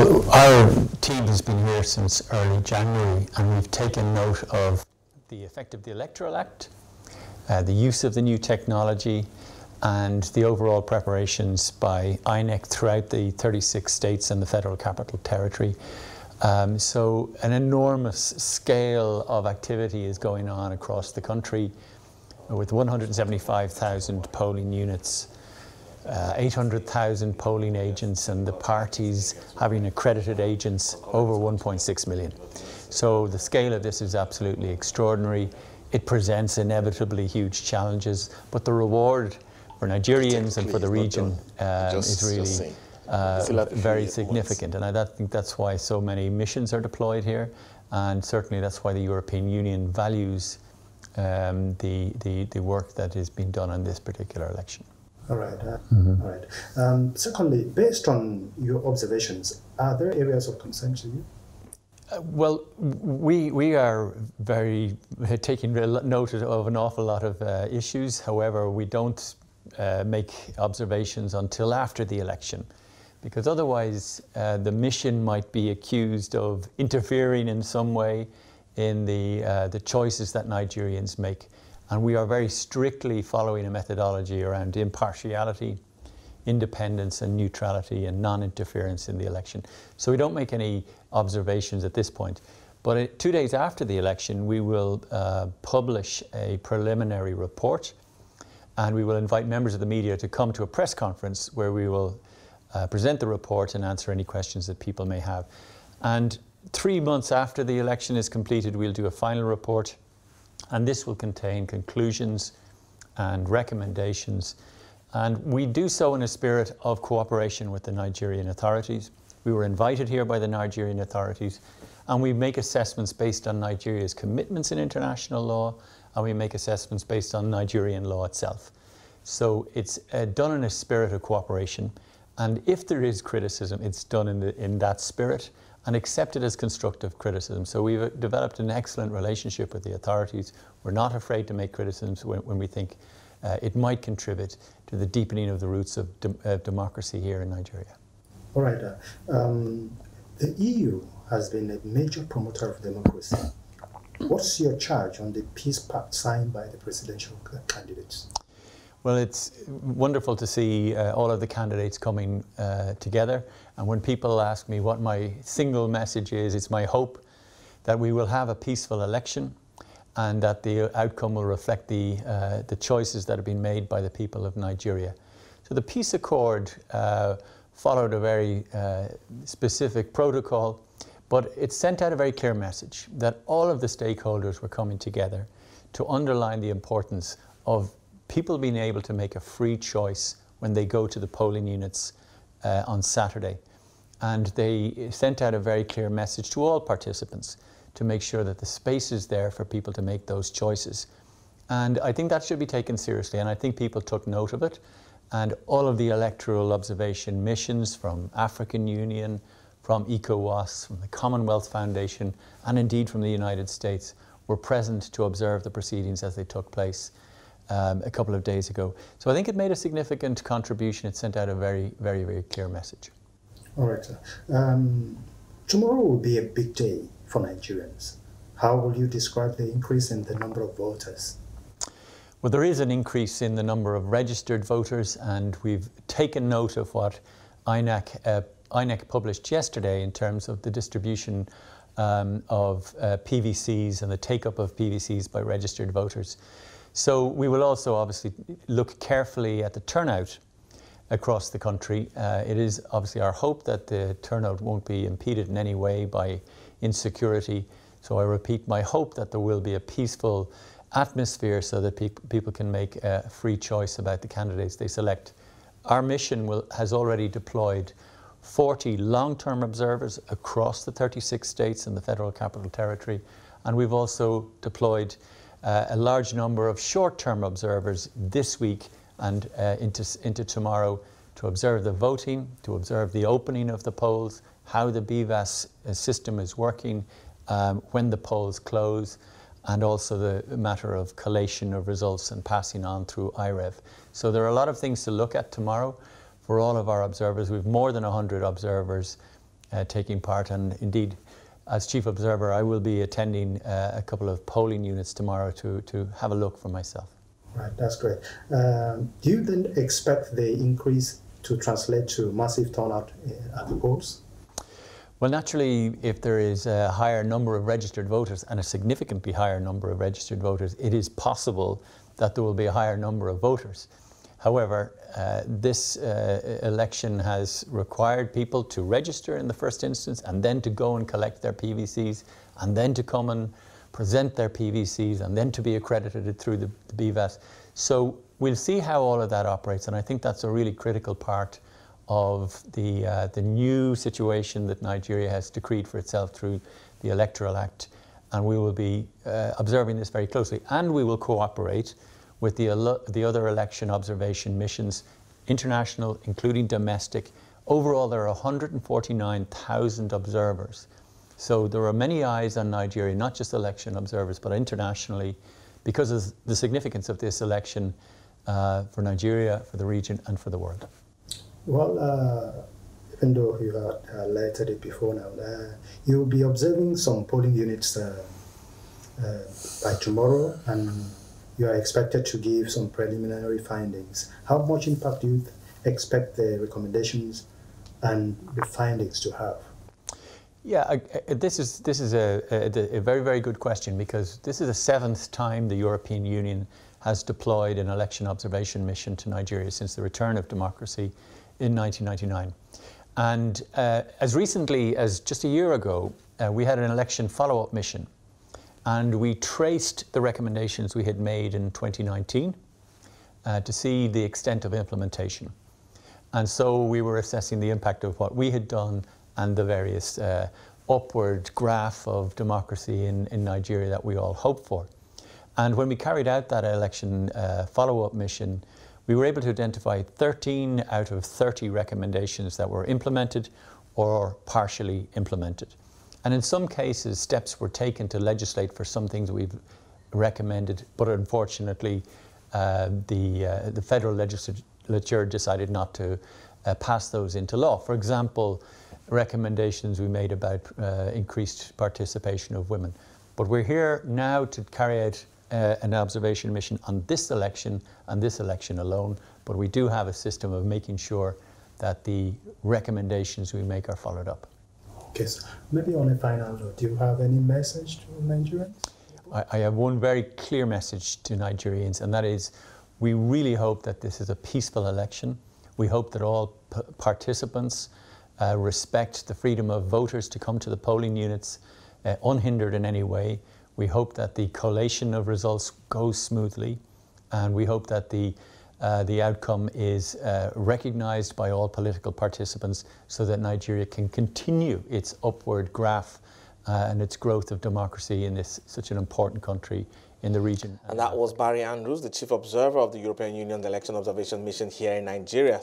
Well, our team has been here since early January, and we've taken note of the effect of the Electoral Act, the use of the new technology, and the overall preparations by INEC throughout the 36 states and the Federal Capital Territory. So an enormous scale of activity is going on across the country with 175,000 polling units, 800,000 polling agents, and the parties having accredited agents over 1.6 million. So the scale of this is absolutely extraordinary. It presents inevitably huge challenges, but the reward for Nigerians and for the region is really very significant. And I think that's why so many missions are deployed here, and certainly that's why the European Union values the work that is being done on this particular election. All right. All right. Secondly, based on your observations, are there areas of concern to you? Well, we are very taking note of an awful lot of issues. However, we don't make observations until after the election, because otherwise the mission might be accused of interfering in some way in the choices that Nigerians make. And we are very strictly following a methodology around impartiality, independence and neutrality and non-interference in the election. So we don't make any observations at this point. But 2 days after the election, we will publish a preliminary report, and we will invite members of the media to come to a press conference where we will present the report and answer any questions that people may have. And 3 months after the election is completed, we'll do a final report, and this will contain conclusions and recommendations. And we do so in a spirit of cooperation with the Nigerian authorities. We were invited here by the Nigerian authorities, and we make assessments based on Nigeria's commitments in international law, and we make assessments based on Nigerian law itself. So it's done in a spirit of cooperation, and if there is criticism, it's done in that spirit and accepted as constructive criticism. So we've developed an excellent relationship with the authorities. We're not afraid to make criticisms when we think it might contribute to the deepening of the roots of democracy here in Nigeria. All right. The EU has been a major promoter of democracy. What's your charge on the peace pact signed by the presidential candidates? Well, it's wonderful to see all of the candidates coming together. And when people ask me what my single message is, it's my hope that we will have a peaceful election and that the outcome will reflect the choices that have been made by the people of Nigeria. So the peace accord followed a very specific protocol, but it sent out a very clear message that all of the stakeholders were coming together to underline the importance of people being able to make a free choice when they go to the polling units on Saturday. And they sent out a very clear message to all participants to make sure that the space is there for people to make those choices. And I think that should be taken seriously, and I think people took note of it. And all of the electoral observation missions from African Union, from ECOWAS, from the Commonwealth Foundation, and indeed from the United States were present to observe the proceedings as they took place a couple of days ago. So I think it made a significant contribution. It sent out a very, very, very clear message. All right, sir. Tomorrow will be a big day for Nigerians. How will you describe the increase in the number of voters? Well, there is an increase in the number of registered voters, and we've taken note of what INEC published yesterday in terms of the distribution of PVCs and the take-up of PVCs by registered voters. So we will also obviously look carefully at the turnout across the country. It is obviously our hope that the turnout won't be impeded in any way by insecurity. So I repeat, my hope that there will be a peaceful atmosphere so that people can make a free choice about the candidates they select. Our mission has already deployed 40 long-term observers across the 36 states and the Federal Capital Territory, and we've also deployed a large number of short-term observers this week and into tomorrow to observe the voting, to observe the opening of the polls, how the BVAS system is working, when the polls close, and also the matter of collation of results and passing on through IREV. So there are a lot of things to look at tomorrow for all of our observers. We have more than 100 observers taking part, and indeed, as chief observer, I will be attending a couple of polling units tomorrow to have a look for myself. Right, that's great. Do you then expect the increase to translate to massive turnout at the polls? Well, naturally, if there is a higher number of registered voters and a significantly higher number of registered voters, it is possible that there will be a higher number of voters. However, this election has required people to register in the first instance, and then to go and collect their PVCs, and then to come and present their PVCs, and then to be accredited through the BVAS. So we'll see how all of that operates, and I think that's a really critical part of the new situation that Nigeria has decreed for itself through the Electoral Act, and we will be observing this very closely, and we will cooperate with the other election observation missions, international, including domestic. Overall, there are 149,000 observers. So there are many eyes on Nigeria, not just election observers, but internationally, because of the significance of this election for Nigeria, for the region, and for the world. Well, even though you have highlighted it before now, you'll be observing some polling units by tomorrow, and you are expected to give some preliminary findings. How much impact do you expect the recommendations and the findings to have? Yeah, this is a very, very good question, because this is the 7th time the European Union has deployed an election observation mission to Nigeria since the return of democracy in 1999. And as recently as just a year ago, we had an election follow-up mission, and we traced the recommendations we had made in 2019 to see the extent of implementation. And so we were assessing the impact of what we had done and the various upward graph of democracy in Nigeria that we all hope for. And when we carried out that election follow-up mission, we were able to identify 13 out of 30 recommendations that were implemented or partially implemented. And in some cases, steps were taken to legislate for some things we've recommended, but unfortunately, the federal legislature decided not to pass those into law. For example, recommendations we made about increased participation of women. But we're here now to carry out an observation mission on this election and this election alone, but we do have a system of making sure that the recommendations we make are followed up. Okay, so maybe on a final note, do you have any message to Nigerians? I have one very clear message to Nigerians, and that is, we really hope that this is a peaceful election. We hope that all participants respect the freedom of voters to come to the polling units unhindered in any way. We hope that the collation of results goes smoothly, and we hope that the outcome is recognized by all political participants, so that Nigeria can continue its upward graph and its growth of democracy in this such an important country in the region. And that was Barry Andrews, the Chief Observer of the European Union Election Observation Mission here in Nigeria.